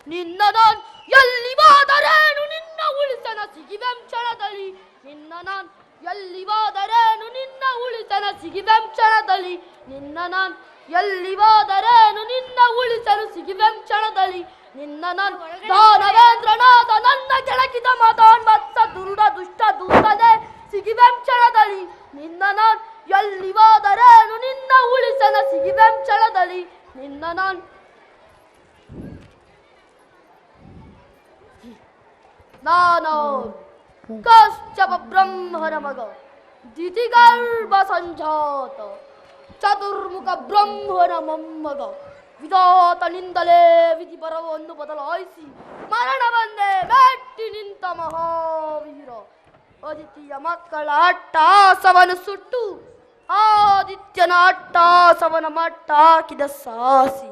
ನಿನ್ನ ನಾನ್ ಎಲ್ಲಿ ಹೋದರೇನು ನಿನ್ನ ಉಳಿಸನ ಸಿಗಿವೆಂ ಕ್ಷಣದಲ್ಲಿ. ನಿನ್ನ ನಾನ್ ಎಲ್ಲಿ ಹೋದರೇನು ನಿನ್ನ ಉಳಿಸನ ಸಿಗಿವೆಂ ಕ್ಷಣದಲ್ಲಿ. ನಿನ್ನ ನಾನ್ ಎಲ್ಲಿ ಹೋದರೇನು ನಿನ್ನ ಉಳಿಸಲು ಸಿಗಿವೆಂ ಕ್ಷಣದಲ್ಲಿ. ನಿನ್ನ ನಾನ್ ದಾನವೇಂದ್ರನಾದ ನನ್ನ ಕೆಳಗಿದ ಮತಾನ್ಮತ್ತ ದುರುಡ ದುಷ್ಟ ದೂತದೆ ಸಿಗಿವೆಂ ಕ್ಷಣದಲ್ಲಿ. ನಿನ್ನ ನಾನ್ ಎಲ್ಲಿ ಹೋದರೇನು ನಿನ್ನ ಉಳಿಸನ ಸಿಗಿವೆಂ ಕ್ಷಣದಲ್ಲಿ. ನಿನ್ನ ನಾನ್ ನಾನು ಕಶ್ಯಪ ಬ್ರಹ್ಮನ ಮಗ ದಿತಿಗರ್ಭ ಸಂಜಾತ ಚತುರ್ಮುಖ ಬ್ರಹ್ಮನ ಮೊಮ್ಮಗ. ವಿಧಾತನಿಂದಲೇ ವಿಧಿ ಬರವನ್ನು ಬದಲಾಯಿಸಿ ಮರಣವನ್ನೇ ಮೆಟ್ಟಿ ನಿಂತ ಮಹಾವೀರ. ಅದಿತಿಯ ಮಕ್ಕಳ ಅಟ್ಟಾಸವನ್ನು ಸುಟ್ಟು ಆದಿತ್ಯನ ಅಟ್ಟಾಸವನ ಮಟ್ಟ ಹಾಕಿದ ಸಾಸಿ.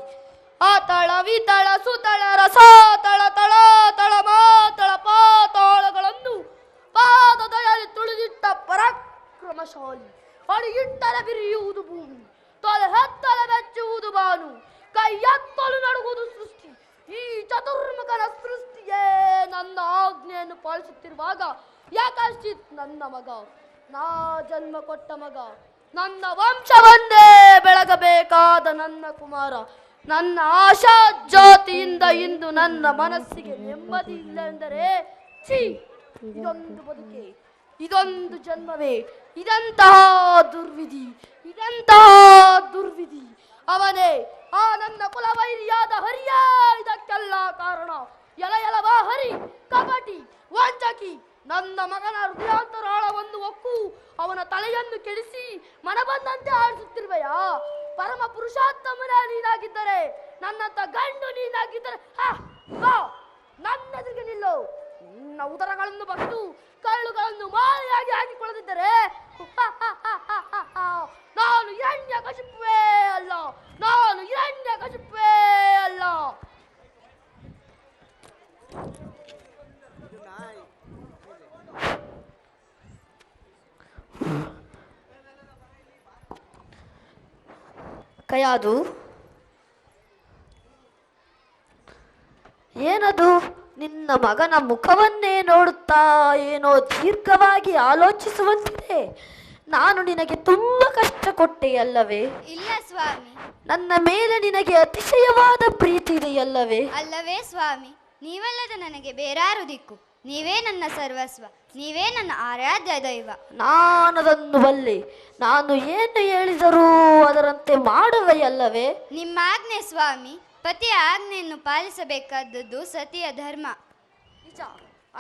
ಆತಳ ವಿತಳ ಸುತಳ ರಸಾತಳ ತಳ ತಳ ಮಾತಳ ಪಾತಾಳಗಳನ್ನು ಪಾದದಲ್ಲಿ ತುಳಿದಿಟ್ಟ ಪರಾಕ್ರಮಶಾಲಿ. ಅಡಿಗಿಟ್ಟರೆ ಬಿರಿಯುವುದು ಭೂಮಿ, ತೊಲೆ ಹೆತ್ತಲೆ ಬೆಚ್ಚುವುದು ಬಾನು, ಕೈ ಎತ್ತಲು ನಡುಗುವುದು ಸೃಷ್ಟಿ. ಈ ಚತುರ್ಮುಖನ ಸೃಷ್ಟಿಯೇ ನನ್ನ ಆಜ್ಞೆಯನ್ನು ಪಾಲಿಸುತ್ತಿರುವಾಗ ಯಾಕಶ್ಚಿತ್ ನನ್ನ ಮಗ, ನಾ ಜನ್ಮ ಕೊಟ್ಟ ಮಗ, ನನ್ನ ವಂಶವನ್ನೇ ಬೆಳಗಬೇಕಾದ ನನ್ನ ಕುಮಾರ. ನನ್ನ ಆಶಾ ಜ್ಯೋತಿಯಿಂದ ಇಂದು ನನ್ನ ಮನಸ್ಸಿಗೆ ನೆಮ್ಮದಿ ಇಲ್ಲ ಎಂದರೆ ಛೀ, ಇದೊಂದು ಬದುಕೆ, ಇದೊಂದು ಜನ್ಮವೇ, ಇದಂತಹ ದುರ್ವಿಧಿ, ಇದಂತಹ ದುರ್ವಿಧಿ. ಅವನೇ ಆ ನನ್ನ ಕುಲವೈರಿಯಾದ ಹರಿಯೇ ಇದಕ್ಕೆಲ್ಲ ಕಾರಣ. ಎಲವಾ ಹರಿ, ಕಪಟಿ, ವಂಚಕಿ, ನನ್ನ ಮಗನ ಹೃದಯಾಂತರಾಳವನ್ನು ಒಕ್ಕು ಅವನ ತಲೆಯನ್ನು ಕೆಡಿಸಿ ಮನಬಂದಂತೆ ಆಡಿಸುತ್ತಿರುವೆಯಾ? ಪರಮ ಪುರುಷೋತ್ತಮನ ನೀನಾಗಿದ್ದರೆ, ನನ್ನಂತ ಗಂಡು ನೀನಾಗಿದ್ದರೆ ನನ್ನ ಎದುರಿಗೆ ನಿಲ್ಲು. ನಿನ್ನ ಉದರಗಳನ್ನು ಬಗ್ದು ಕಳ್ಳುಗಳನ್ನು ಮಾಲೆಯಾಗಿ ಹಾಕಿಕೊಳ್ಳದಿದ್ದರೆ ನಾನು ಹಿರಣ್ಯಕಶಿಪುವೇ ಅಲ್ಲ, ನಾನು ಹಿರಣ್ಯಕಶಿಪುವೇ ಅಲ್ಲ. ಕಯಾದು, ಏನದು? ನಿನ್ನ ಮಗನ ಮುಖವನ್ನೇ ನೋಡುತ್ತಾ ಏನೋ ದೀರ್ಘವಾಗಿ ಆಲೋಚಿಸುವಂತಿದೆ. ನಾನು ನಿನಗೆ ತುಂಬ ಕಷ್ಟ ಕೊಟ್ಟೆಯಲ್ಲವೇ? ಇಲ್ಲ ಸ್ವಾಮಿ. ನನ್ನ ಮೇಲೆ ನಿನಗೆ ಅತಿಶಯವಾದ ಪ್ರೀತಿ ಇದೆಯಲ್ಲವೇ? ಅಲ್ಲವೇ ಸ್ವಾಮಿ, ನೀವಲ್ಲದ ನನಗೆ ಬೇರಾರು ದಿಕ್ಕು. ನೀವೇ ನನ್ನ ಸರ್ವಸ್ವ, ನೀವೇ ನನ್ನ ಆರಾಧ್ಯ ದೈವ. ನಾನದನ್ನು ಬಲ್ಲೆ. ನಾನು ಏನು ಹೇಳಿದರೂ ಅದರಂತೆ ಮಾಡುವೆಯಲ್ಲವೇ? ನಿಮ್ಮ ಆಜ್ಞೆ ಸ್ವಾಮಿ. ಪತಿಯ ಆಜ್ಞೆಯನ್ನು ಪಾಲಿಸಬೇಕಾದದ್ದು ಸತಿಯ ಧರ್ಮ. ನಿಜ,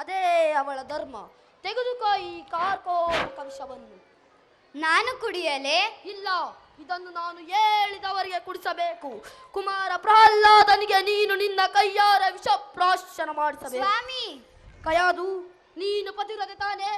ಅದೇ ಅವಳ ಧರ್ಮ. ತೆಗೆದುಕೋ ಈ ಕಾರ್ಕೋಟಕ ವಿಷವನ್ನು. ನಾನು ಕುಡಿಯಲೇ? ಇಲ್ಲ, ಇದನ್ನು ನಾನು ಹೇಳಿದವರಿಗೆ ಕುಡಿಸಬೇಕು. ಕುಮಾರ ಪ್ರಹ್ಲಾದನಿಗೆ ನೀನು ನಿನ್ನ ಕೈಯಾರ ವಿಷ ಪ್ರಾಶನ ಮಾಡಿಸಬೇಕು. ಸ್ವಾಮಿ, ಕಯಾದು, ನೀನು ಪತಿವ್ರತೆ ತಾನೆ?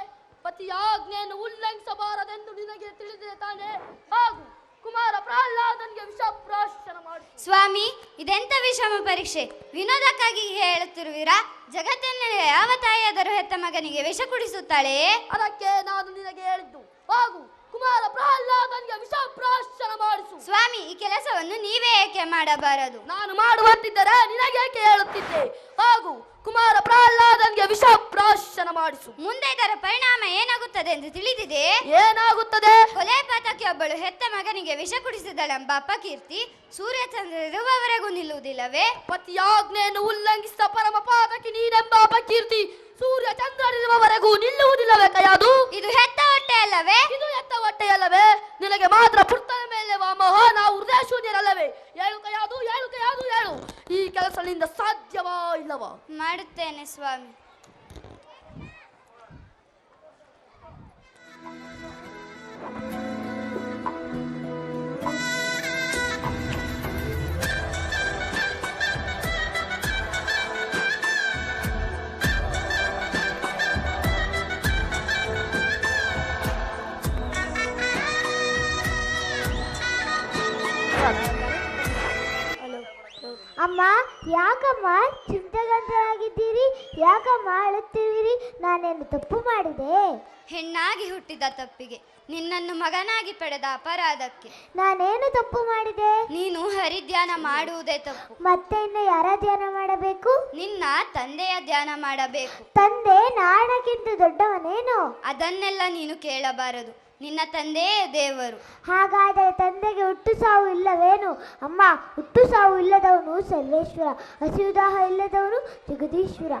ಪತಿಯ ಆಜ್ಞೆಯನ್ನು ಉಲ್ಲಂಘಿಸಬಾರದೆಂದು ನಿನಗೆ ತಿಳಿದಿದೆ ತಾನೆ? ಹಾಗೂ ಕುಮಾರ ಪ್ರಹ್ಲಾದನಿಗೆ ವಿಷ ಪ್ರಾಶನ ಮಾಡಿ. ಸ್ವಾಮಿ, ಇದೆಂತ ವಿಷಮ ಪರೀಕ್ಷೆ? ವಿನೋದಕ್ಕಾಗಿ ಹೇಳುತ್ತಿರುವಿರಾ? ಜಗತ್ತಿನಲ್ಲಿ ಯಾವ ತಾಯಿಯಾದರೂ ಹೆತ್ತ ಮಗನಿಗೆ ವಿಷ ಕುಡಿಸುತ್ತಾಳೆ? ಅದಕ್ಕೆ ನಾನು ನಿನಗೆ ಹೇಳಿದ್ದು. ಹಾಗೂ ಕುಮಾರ ಪ್ರಹ್ಲಾದನಿಗೆ ವಿಷ ಪ್ರಾಶನ ಮಾಡಿಸು. ಸ್ವಾಮಿ, ಈ ಕೆಲಸವನ್ನು ನೀವೇ ಏಕೆ ಮಾಡಬಾರದು? ನಾನು ಮಾಡುವಂತಿದ್ದರೆ ನಿನಗೇಕೆ ಹೇಳುತ್ತಿದ್ದೆ? ಹಾಗೂ ಕುಮಾರ ಪ್ರಹ್ಲಾದನಿಗೆ ವಿಷ ಪ್ರಾಶನ ಮಾಡಿಸು. ಮುಂದೆ ಇದರ ಪರಿಣಾಮ ಏನಾಗುತ್ತದೆ ಎಂದು ತಿಳಿದಿದೆ? ಏನಾಗುತ್ತದೆ? ಕೊಲೆ ಪಾತಕಿಯೊಬ್ಬಳು ಹೆತ್ತ ಮಗನಿಗೆ ವಿಷ ಕುಡಿಸಿದಳೆಂಬ ಅಪಕೀರ್ತಿ ಸೂರ್ಯಚಂದ್ರ ಇರುವವರೆಗೂ ನಿಲ್ಲುವುದಿಲ್ಲವೇ? ಪತಿಯಾಜ್ಞೆಯನ್ನು ಉಲ್ಲಂಘಿಸಿದ ಪರಮ ಪಾತಕಿ ನೀನೆಂಬ ಅಪಕೀರ್ತಿ ಸೂರ್ಯ ಚಂದ್ರನಿರುವವರೆಗೂ ನಿಲ್ಲುವುದಿಲ್ಲವೇ ಕಯಾದು? ಇದು ಹೆತ್ತ ಹೊಟ್ಟೆ ಅಲ್ಲವೇ? ಇದು ಹೆತ್ತ ಹೊಟ್ಟೆಯಲ್ಲವೇ? ನಿನಗೆ ಮಾತ್ರ ಪುರ್ತನ ಮೇಲೆ ವಾಮಹ, ನಾವು ಹೃದಯ ಶೂನ್ಯರಲ್ಲವೇ? ಹೇಳು ಕಯಾದು, ಹೇಳು ಕಯಾದು, ಹೇಳು. ಈ ಕೆಲಸ ನಿಂದ ಸಾಧ್ಯವಾ ಇಲ್ಲವಾ? ಮಾಡುತ್ತೇನೆ ಸ್ವಾಮಿ. ಅಮ್ಮ, ಯಾಕಮ್ಮ ಚಿಂತೆಗಂತರಾಗಿದ್ದೀರಿ? ಯಾಕಮ್ಮ ಅಳುತ್ತಿದ್ದೀರಿ? ನಾನೇನು ತಪ್ಪು ಮಾಡಿದೆ? ಹೆಣ್ಣಾಗಿ ಹುಟ್ಟಿದ ತಪ್ಪಿಗೆ, ನಿನ್ನನ್ನು ಮಗನಾಗಿ ಪಡೆದ ಅಪರಾಧಕ್ಕೆ. ನಾನೇನು ತಪ್ಪು ಮಾಡಿದೆ? ನೀನು ಹರಿಧ್ಯಾನ ಮಾಡುವುದೇ ತಪ್ಪು. ಮತ್ತೆ ಇನ್ನು ಯಾರ ಧ್ಯಾನ ಮಾಡಬೇಕು? ನಿನ್ನ ತಂದೆಯ ಧ್ಯಾನ ಮಾಡಬೇಕು. ತಂದೆ ನಾಡಕ್ಕಿಂತ ದೊಡ್ಡವನೇನು? ಅದನ್ನೆಲ್ಲ ನೀನು ಕೇಳಬಾರದು. ನಿನ್ನ ತಂದೆಯೇ ದೇವರು. ಹಾಗಾದರೆ ತಂದೆಗೆ ಹುಟ್ಟು ಸಾವು ಇಲ್ಲವೇನು? ಅಮ್ಮ, ಹುಟ್ಟು ಸಾವು ಇಲ್ಲದವನು ಸರ್ವೇಶ್ವರ, ಹಸಿವುದಾಹ ಇಲ್ಲದವನು ಜಗದೀಶ್ವರ,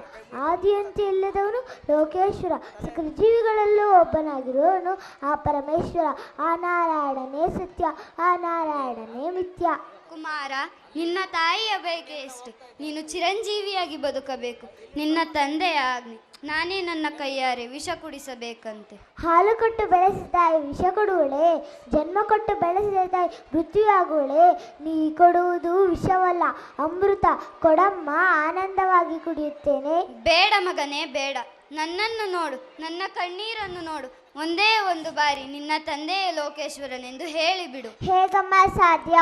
ಆದಿಯಂತೆ ಇಲ್ಲದವನು ಲೋಕೇಶ್ವರ, ಸಕಲ ಜೀವಿಗಳಲ್ಲೂ ಒಬ್ಬನಾಗಿರುವವನು ಆ ಪರಮೇಶ್ವರ. ಆ ನಾರಾಯಣನೇ ಸತ್ಯ, ಆ ನಾರಾಯಣನೇ ಮಿಥ್ಯ. ಕುಮಾರ, ನಿನ್ನ ತಾಯಿಯ ಬಯಕೆ ಎಷ್ಟು? ನೀನು ಚಿರಂಜೀವಿಯಾಗಿ ಬದುಕಬೇಕು. ನಿನ್ನ ತಂದೆಯ ಆಜ್ಞೆ. ನಾನೇ ನನ್ನ ಕೈಯಾರೆ ವಿಷ ಕುಡಿಸಬೇಕಂತೆ. ಹಾಲು ಕೊಟ್ಟು ಬೆಳೆಸಿದ ತಾಯಿ ವಿಷ ಕೊಡುವಳೆ? ಜನ್ಮ ಕೊಟ್ಟು ಬೆಳೆಸಿದ ತಾಯಿ ಮೃತ್ಯುವಾಗುವಳೆ? ನೀ ಕೊಡುವುದು ವಿಷವಲ್ಲ, ಅಮೃತ. ಕೊಡಮ್ಮ, ಆನಂದವಾಗಿ ಕುಡಿಯುತ್ತೇನೆ. ಬೇಡ ಮಗನೇ, ಬೇಡ. ನನ್ನನ್ನು ನೋಡು, ನನ್ನ ಕಣ್ಣೀರನ್ನು ನೋಡು. ಒಂದೇ ಒಂದು ಬಾರಿ ನಿನ್ನ ತಂದೆಯೇ ಲೋಕೇಶ್ವರನೆಂದು ಹೇಳಿಬಿಡು. ಹೇಗಮ್ಮ ಸಾಧ್ಯ?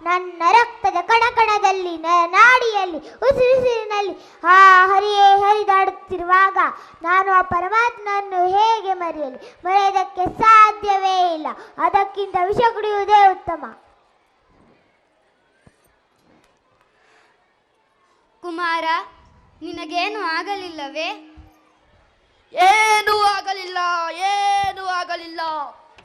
ನನ್ನ ರಕ್ತದ ಕಣಕಣದಲ್ಲಿ, ನಾಡಿಯಲ್ಲಿ, ಉಸಿರಿನಲ್ಲಿ ಆ ಹರಿಯೇ ಹರಿದಾಡುತ್ತಿರುವಾಗ ನಾನು ಆ ಪರಮಾತ್ಮನನ್ನು ಹೇಗೆ ಮರೆಯಲಿ? ಮರೆಯೋದಕ್ಕೆ ಸಾಧ್ಯವೇ ಇಲ್ಲ. ಅದಕ್ಕಿಂತ ವಿಷ ಕುಡಿಯುವುದೇ ಉತ್ತಮ. ಕುಮಾರ, ನಿನಗೇನು ಆಗಲಿಲ್ಲವೇ? ಏನೂ ಆಗಲಿಲ್ಲ, ಏನೂ ಆಗಲಿಲ್ಲ.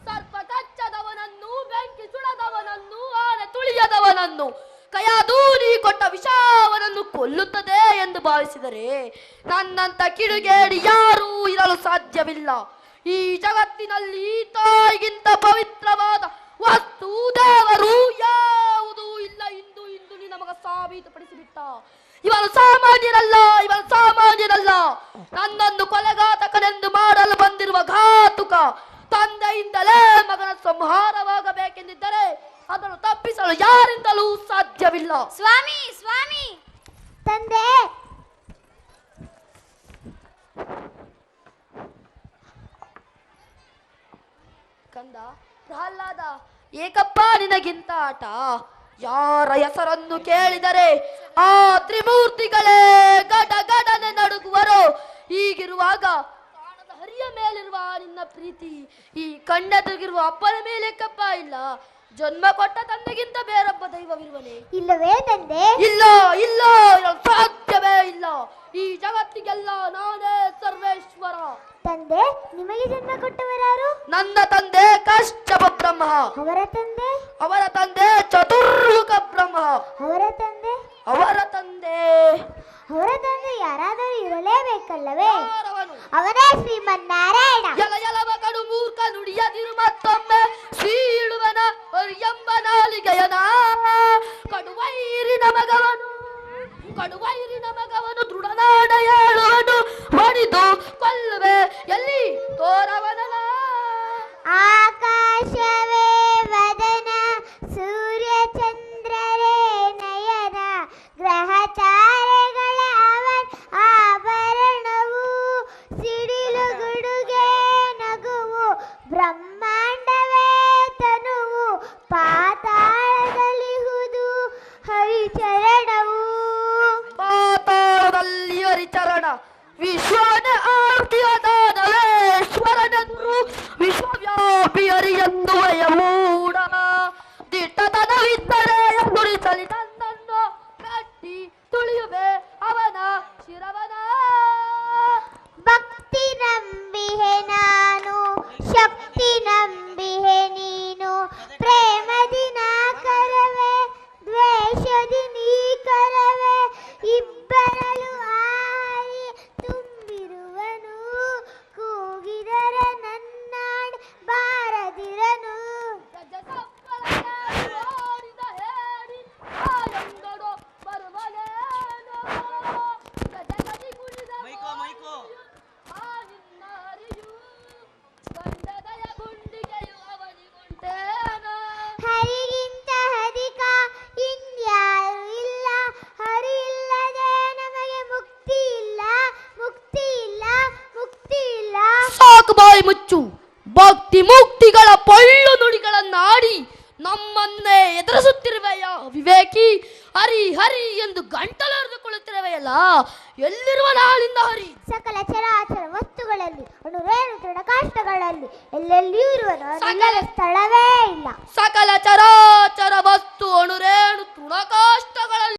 ಸರ್ಪ ಕಚ್ಚದವನನ್ನು, ಬೆಂಕಿ ಸುಡದವನನ್ನು, ಆನೆ ತುಳಿಯದವನನ್ನು, ಕಯಾದೂರಿ ಕೊಟ್ಟ ವಿಷಾವನನ್ನು ಕೊಲ್ಲುತ್ತದೆ ಎಂದು ಭಾವಿಸಿದರೆ ನನ್ನಂತ ಕಿಡುಗೇಡಿ ಯಾರೂ ಇರಲು ಸಾಧ್ಯವಿಲ್ಲ. ಈ ಜಗತ್ತಿನಲ್ಲಿ ತಾಯಿಗಿಂತ ಪವಿತ್ರವಾದ ವಸ್ತು, ದೇವರು ಯಾವುದೂ ಇಲ್ಲ. ಇಂದು ನೀ ನಮಗ ಸಾಬೀತುಪಡಿಸಿಬಿಟ್ಟ. ಇವನು ಸಾಮಾನ್ಯನಲ್ಲ, ಇವನು ಸಾಮಾನ್ಯನಲ್ಲ. ನನ್ನನ್ನು ಕೊಲೆಘಾತಕನೆಂದು ಮಾಡಲು ಬಂದಿರುವ ಘಾತುಕ. ತಂದೆಯಿಂದಲೇ ಮಗನ ಸಂಹಾರವಾಗಬೇಕೆಂದಿದ್ದರೆ ಅದನ್ನು ತಪ್ಪಿಸಲು ಯಾರಿಂದಲೂ ಸಾಧ್ಯವಿಲ್ಲ. ಸ್ವಾಮಿ, ಸ್ವಾಮಿ. ತಂದೆ, ಕಂದ ಪ್ರಹ್ಲಾದ, ಏಕಪ್ಪ ನಿನಗಿಂತ ಆಟ? ಯಾರ ಹೆಸರನ್ನು ಕೇಳಿದರೆ ಆ ತ್ರಿಮೂರ್ತಿಗಳೇ ಗಡಗಡನೆ ನಡುಗುವರು. ಹೀಗಿರುವಾಗ ಕಾಣದ ಹರಿಯ ಮೇಲಿರುವ ನಿನ್ನ ಪ್ರೀತಿ ಈ ಕಣ್ಣೆದುರಿಗಿರುವ ಅಪ್ಪನ ಮೇಲೆ ಕಪ್ಪ ಇಲ್ಲ. ಜನ್ಮ ಕೊಟ್ಟ ತಂದೆಗಿಂತ ಬೇರೊಬ್ಬ ದೈವವಿರುವನೇ? ಇಲ್ಲವೇ ತಂದೆ? ಇಲ್ಲ, ಇಲ್ಲ, ಸಾಧ್ಯವೇ ಇಲ್ಲ. ಈ ಜಗತ್ತಿಗೆಲ್ಲ ನಾನೇ ಸರ್ವೇಶ್ವರ. ತಂದೆ, ನಿಮಗೆ ಜನ್ಮ ಕೊಟ್ಟವರಾರು? ನನ್ನ ತಂದೆ ಕಶ್ಯಪ ಬ್ರಹ್ಮ. ಅವರ ತಂದೆ? ಅವರ ತಂದೆ ಚತುರ್ಮುಖ ಬ್ರಹ್ಮ. ಅವರ ತಂದೆ? ಅವರ ತಂದೆ ಅವರ ತಂದೆ ಯಾರಾದರೂ ಇರಲೇಬೇಕಲ್ಲವೇ? ಯಾರವನು? ಅವನೇ ಶ್ರೀಮನ್ನಾರಾಯಣ. ಎಲವ ಕಡು ಮೂರ್ಖ ನುಡಿಯದಿರು ಮತ್ತೊಮ್ಮೆ ಸೀಳುವನ ಎಂಬ ನಾಲಿಗೆಯನ. ಕಡುವೈರಿನ ಮಗವನು, ಕಡುವೈರಿನ ಮಗವನು ದೃಢನಾಡ ಹೇಳುವನು. ಹೊಡಿದು ಕೊಲ್ಲುವೆ ಎಲ್ಲಿ ತೋರವನಲ. ಆಕಾಶವೇ ವದನ, ಸೂರ್ಯ ಚಂದ್ರರೇ ನಯನ, ಗ್ರಹ ತಾರೆಗಳ ಅವನ್ ಆಭರಣವು, ಸಿಡಿಲು ಗುಡುಗೆ ನಗುವು, ಬ್ರಹ್ಮಾಂಡವೇ ತನುವು, ಪಾತಾಳದಲ್ಲಿಹುದು ಹರಿಚರಣವು. ಪಾತಾಳದಲ್ಲಿ ಹರಿಚರಣ, ವಿಶ್ವನ ಆರ್ತಿಯದಾನವೇಶ್ವರನನ್ನು ವಿಶ್ವವ್ಯಾಪಿ ಹರಿಯೆಂದು ವಯಮೂಢ. ದಿಟ್ಟತನವಿದ್ದರೆ ನುಡಿಸಲಿ ತನ್ನನ್ನು ಕಟ್ಟಿ ತುಳಿಯುವೆ ಅವನ ಶಿರವನ. ಭಕ್ತಿ ನಂಬಿಹೆ ನಾನು, ಶಕ್ತಿ ನಂಬಿಹೆ ನೀನು, ಪ್ರೇಮದಿ ನಾ ಕರವೆ, ದ್ವೇಷದಿ ನೀ ಕರವೆ, ಇಬ್ಬರಲು ಆರಿ ತುಂಬಿರುವನು, ಕೂಗಿದರೆ ನನ್ನಾಡ್ ಬಾರದಿರನು. ಓಡಿದ ಹೇಳಿ ಆಯಂಗಡೋ ಬರುವನೇನೋ. ಗಜಗದಿ ಕುಣಿದ ಆ ನಿನ್ನ ಹರಿಯು, ಗಂಡದಯ ಗುಂಡಿಗೆಯು ಅವನಿಗುಂಟೇನೋ. ಹರಿಗಿಂತ ಅಧಿಕ ಇನ್ಯಾರು ಇಲ್ಲ, ಹರಿ ಇಲ್ಲದೆ ನಮಗೆ ಮುಕ್ತಿ ಇಲ್ಲ, ಮುಕ್ತಿ ಇಲ್ಲ, ಮುಕ್ತಿ ಇಲ್ಲ. ಸಾಕು ಬಾಯಿ ಮುಚ್ಚು. ಭಕ್ತಿ ಮುಕ್ತಿಗಳ ಪೊಳ್ಳು ನುಡಿಗಳನ್ನಾಡಿ ನಮ್ಮನ್ನೇ ಎದುರಿಸುತ್ತಿರುವೆಯ ವಿವೇಕಿ. ಹರಿ ಹರಿ ಎಂದು ಗಂಟಲರಿದುಕೊಳ್ಳುತ್ತಿರುವೆಯಲ್ಲ, ಎಲ್ಲಿರುವ ನಾಳಿಂದ ಹರಿ? ಸಕಲ ಚರಾಚರ ವಸ್ತುಗಳಲ್ಲಿ, ಅಣುರೇಣು ತೃಣಕಾಷ್ಟಗಳಲ್ಲಿ, ಎಲ್ಲೆಲ್ಲಿಯೂ ಇರುವನು, ನಿಲ್ಲದ ಸ್ಥಳವೇ ಇಲ್ಲ. ಸಕಲ ಚರಾಚರ ವಸ್ತು ಅಣುರೇಣು ತೃಣಕಾಷ್ಟಗಳಲ್ಲಿ